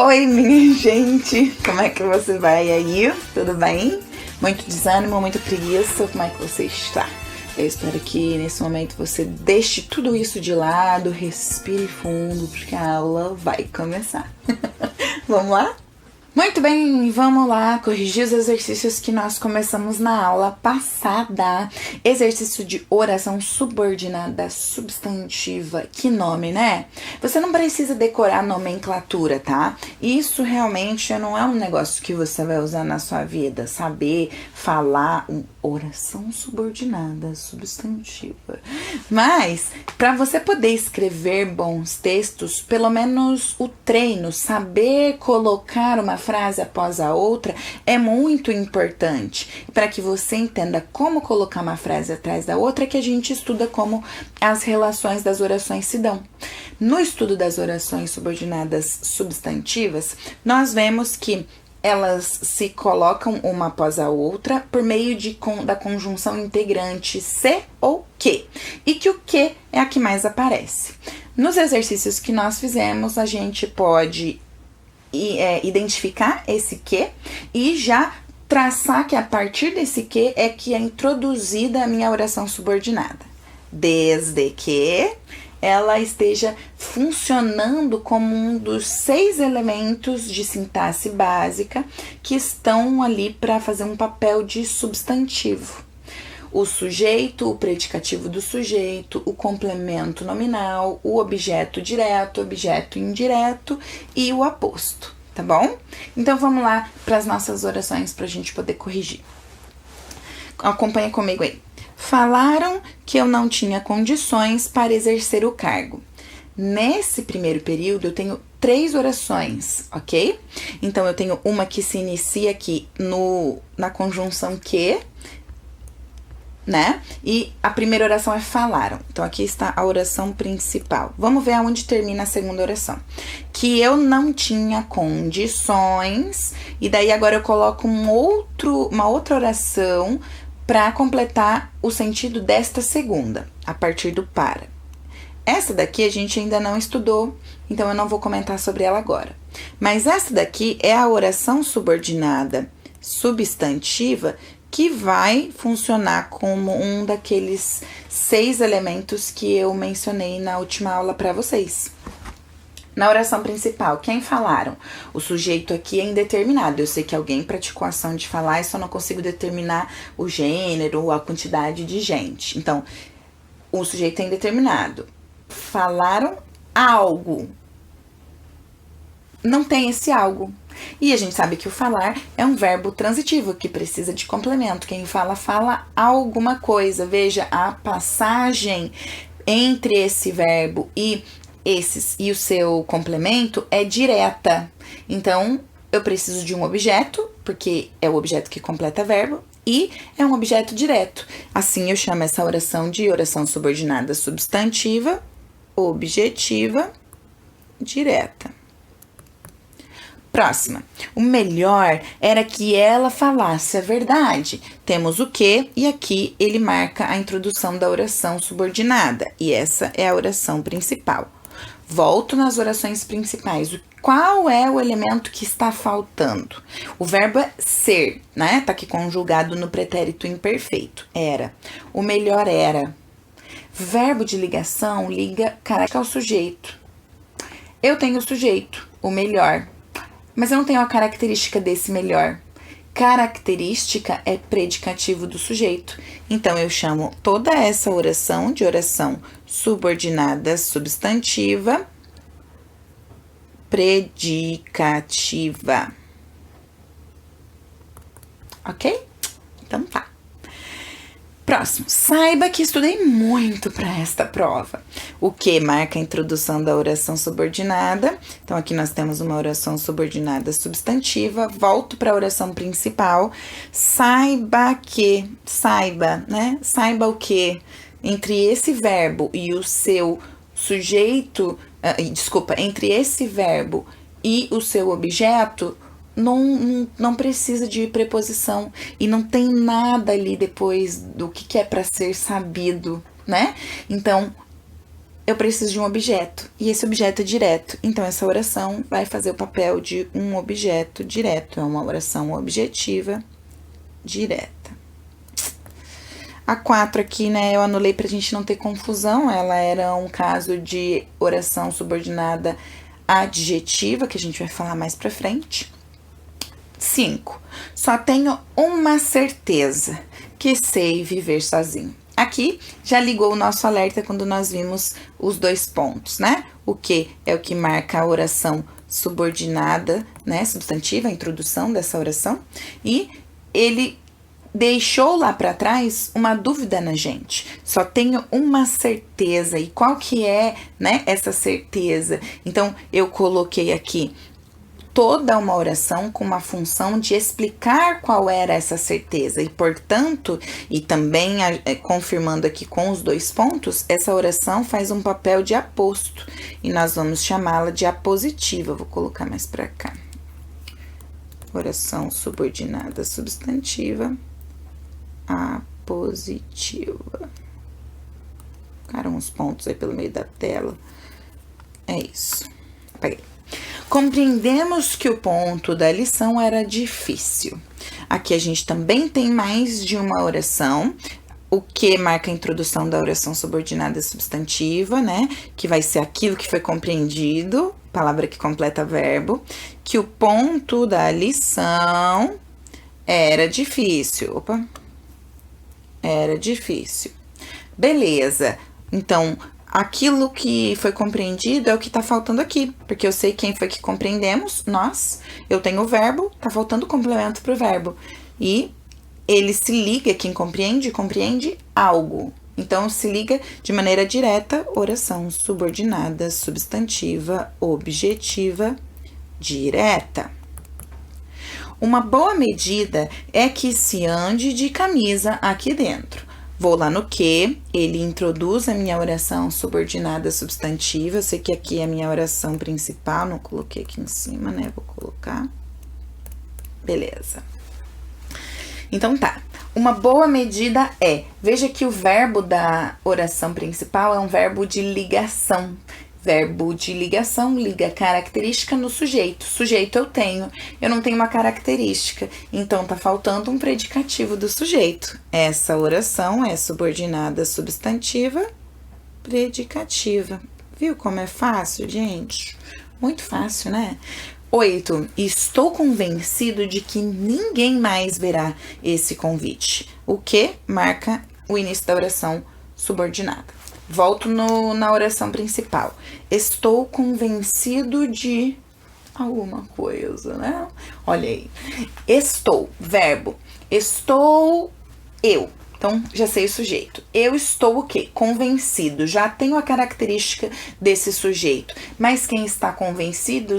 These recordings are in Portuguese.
Oi, minha gente! Como é que você vai aí? Tudo bem? Muito desânimo, muita preguiça? Como é que você está? Eu espero que nesse momento você deixe tudo isso de lado, respire fundo, porque a aula vai começar. Vamos lá? Muito bem, vamos lá corrigir os exercícios que nós começamos na aula passada. Exercício de oração subordinada substantiva. Que nome, né? Você não precisa decorar nomenclatura, tá? Isso realmente não é um negócio que você vai usar na sua vida. Saber falar oração subordinada substantiva. Mas, para você poder escrever bons textos, pelo menos o treino, saber colocar uma frase após a outra é muito importante. Para que você entenda como colocar uma frase atrás da outra, que a gente estuda como as relações das orações se dão. No estudo das orações subordinadas substantivas, nós vemos que elas se colocam uma após a outra por meio da conjunção integrante se ou que. E que o que é a que mais aparece. Nos exercícios que nós fizemos, a gente pode identificar esse que e já traçar que a partir desse que é que é introduzida a minha oração subordinada. Desde que ela esteja funcionando como um dos 6 elementos de sintaxe básica que estão ali para fazer um papel de substantivo. O sujeito, o predicativo do sujeito, o complemento nominal, o objeto direto, objeto indireto e o aposto, tá bom? Então vamos lá para as nossas orações para a gente poder corrigir. Acompanha comigo aí. Falaram que eu não tinha condições para exercer o cargo. Nesse primeiro período, eu tenho 3 orações, ok? Então, eu tenho uma que se inicia aqui na conjunção que, né? E a primeira oração é falaram. Então, aqui está a oração principal. Vamos ver aonde termina a segunda oração. Que eu não tinha condições. E daí, agora eu coloco uma outra oração para completar o sentido desta segunda, a partir do para. Essa daqui a gente ainda não estudou, então eu não vou comentar sobre ela agora. Mas essa daqui é a oração subordinada substantiva que vai funcionar como um daqueles 6 elementos que eu mencionei na última aula para vocês. Na oração principal, quem falaram? O sujeito aqui é indeterminado. Eu sei que alguém praticou a ação de falar e só não consigo determinar o gênero ou a quantidade de gente. Então, o sujeito é indeterminado. Falaram algo. Não tem esse algo. E a gente sabe que o falar é um verbo transitivo que precisa de complemento. Quem fala, fala alguma coisa. Veja, a passagem entre esse verbo e o seu complemento é direta. Então, eu preciso de um objeto, porque é o objeto que completa verbo, e é um objeto direto. Assim, eu chamo essa oração de oração subordinada substantiva, objetiva, direta. Próxima. O melhor era que ela falasse a verdade. Temos o que e aqui ele marca a introdução da oração subordinada. E essa é a oração principal. Volto nas orações principais. Qual é o elemento que está faltando? O verbo é ser, né? Tá aqui conjugado no pretérito imperfeito. Era. O melhor era. Verbo de ligação liga caráter ao sujeito. Eu tenho o sujeito, o melhor. Mas eu não tenho a característica desse melhor. Característica é predicativo do sujeito. Então, eu chamo toda essa oração de oração subordinada substantiva predicativa. Ok? Então tá. Próximo. Saiba que estudei muito para esta prova. O que marca a introdução da oração subordinada. Então, aqui nós temos uma oração subordinada substantiva. Volto para a oração principal. Saiba que, né? Saiba o que entre esse verbo e o seu sujeito, entre esse verbo e o seu objeto, não precisa de preposição e não tem nada ali depois do que é para ser sabido, né? Então, eu preciso de um objeto, e esse objeto é direto. Então, essa oração vai fazer o papel de um objeto direto. É uma oração objetiva direta. A 4 aqui, né, eu anulei pra gente não ter confusão. Ela era um caso de oração subordinada adjetiva, que a gente vai falar mais pra frente. 5. Só tenho uma certeza, que sei viver sozinho. Aqui já ligou o nosso alerta quando nós vimos os 2 pontos, né? O que é o que marca a oração subordinada, né? Substantiva, a introdução dessa oração. E ele deixou lá para trás uma dúvida na gente. Só tenho uma certeza. E qual que é, né, essa certeza? Então, eu coloquei aqui toda uma oração com uma função de explicar qual era essa certeza. E, portanto, e também confirmando aqui com os 2 pontos, essa oração faz um papel de aposto. E nós vamos chamá-la de apositiva. Vou colocar mais para cá. Oração subordinada substantiva apositiva. Ficaram uns pontos aí pelo meio da tela. É isso. Apaguei. Compreendemos que o ponto da lição era difícil. Aqui a gente também tem mais de uma oração, o que marca a introdução da oração subordinada substantiva, né? Que vai ser aquilo que foi compreendido, palavra que completa verbo, que o ponto da lição era difícil. Opa! Era difícil. Beleza. Então, aquilo que foi compreendido é o que tá faltando aqui, porque eu sei quem foi que compreendemos, nós. Eu tenho o verbo, tá faltando o complemento pro verbo. E ele se liga, quem compreende algo. Então, se liga de maneira direta, oração subordinada, substantiva, objetiva, direta. Uma boa medida é que se ande de camisa aqui dentro. Vou lá no que, ele introduz a minha oração subordinada substantiva. Eu sei que aqui é a minha oração principal, não coloquei aqui em cima, né? Vou colocar. Beleza. Então tá. Uma boa medida é, veja que o verbo da oração principal é um verbo de ligação. Verbo de ligação, liga característica no sujeito. Sujeito eu não tenho uma característica. Então, tá faltando um predicativo do sujeito. Essa oração é subordinada substantiva, predicativa. Viu como é fácil, gente? Muito fácil, né? 8. Estou convencido de que ninguém mais verá esse convite. O que marca o início da oração subordinada. Volto na oração principal. Estou convencido de alguma coisa, né? Olha aí. Estou, verbo. Estou eu. Então, já sei o sujeito. Eu estou o quê? Convencido. Já tenho a característica desse sujeito. Mas quem está convencido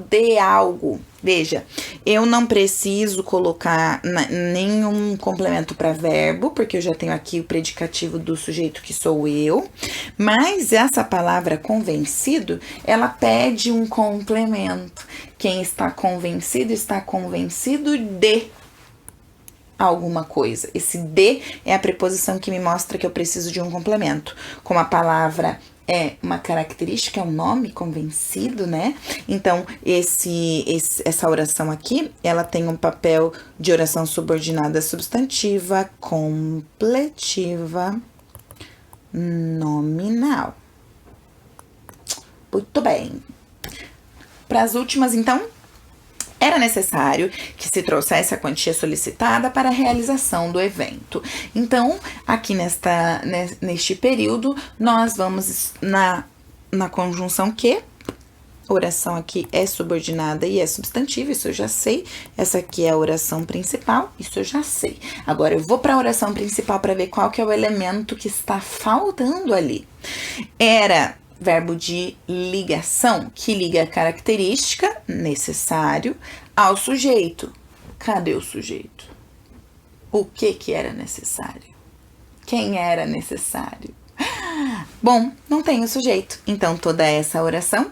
de algo. Veja, eu não preciso colocar nenhum complemento para verbo, porque eu já tenho aqui o predicativo do sujeito que sou eu. Mas essa palavra convencido, ela pede um complemento. Quem está convencido de alguma coisa. Esse de é a preposição que me mostra que eu preciso de um complemento. Como a palavra é uma característica, é um nome, convencido, né? Então, essa oração aqui, ela tem um papel de oração subordinada substantiva, completiva, nominal. Muito bem. Para as últimas, então, era necessário que se trouxesse a quantia solicitada para a realização do evento. Então, aqui neste período, nós vamos na conjunção que, oração aqui é subordinada e é substantiva, isso eu já sei. Essa aqui é a oração principal, isso eu já sei. Agora, eu vou para a oração principal para ver qual que é o elemento que está faltando ali. Era verbo de ligação, que liga a característica, necessário, ao sujeito. Cadê o sujeito? O que era necessário? Quem era necessário? Bom, não tem o sujeito. Então, toda essa oração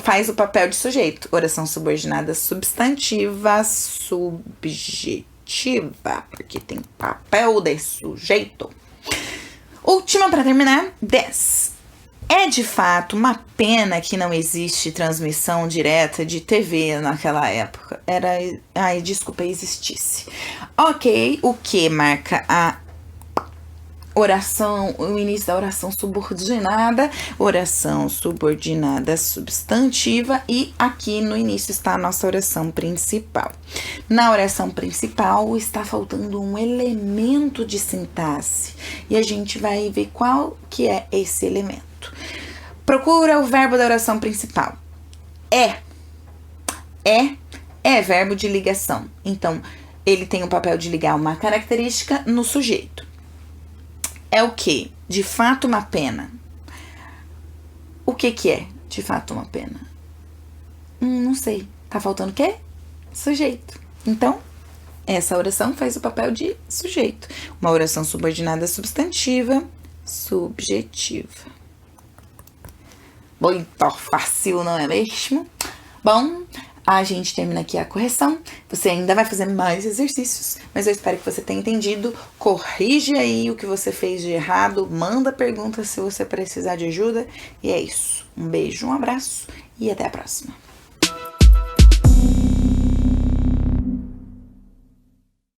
faz o papel de sujeito. Oração subordinada substantiva, subjetiva, porque tem papel de sujeito. Última para terminar, 10. É de fato uma pena que não existe transmissão direta de TV naquela época. Ai, desculpa, existisse. Ok, o que marca a oração, o início da oração subordinada substantiva, e aqui no início está a nossa oração principal. Na oração principal está faltando um elemento de sintaxe e a gente vai ver qual que é esse elemento. Procura o verbo da oração principal. É verbo de ligação. Então, ele tem o papel de ligar uma característica no sujeito. É o que? De fato uma pena. O que é de fato uma pena? Não sei. Tá faltando o quê? Sujeito. Então, essa oração faz o papel de sujeito. Uma oração subordinada substantiva, subjetiva. Muito fácil, não é mesmo? Bom, a gente termina aqui a correção. Você ainda vai fazer mais exercícios, mas eu espero que você tenha entendido. Corrige aí o que você fez de errado, manda perguntas se você precisar de ajuda. E é isso. Um beijo, um abraço e até a próxima.